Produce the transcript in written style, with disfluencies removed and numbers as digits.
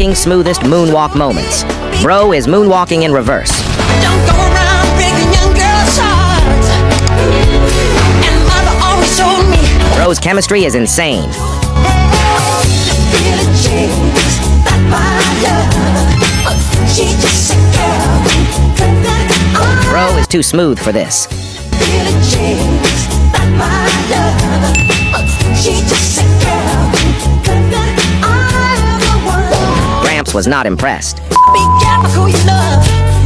breathtaking, smoothest moonwalk moments. Bro is moonwalking in reverse. Don't go around breaking young girls' hearts. And mother always told me, Bro's chemistry is insane. feel a change, not my love. She's just a girl, put that on. Bro is too smooth for this. Feel a change, not my love. She's just a girl, put that on. Gramps was not impressed. Be careful who you love.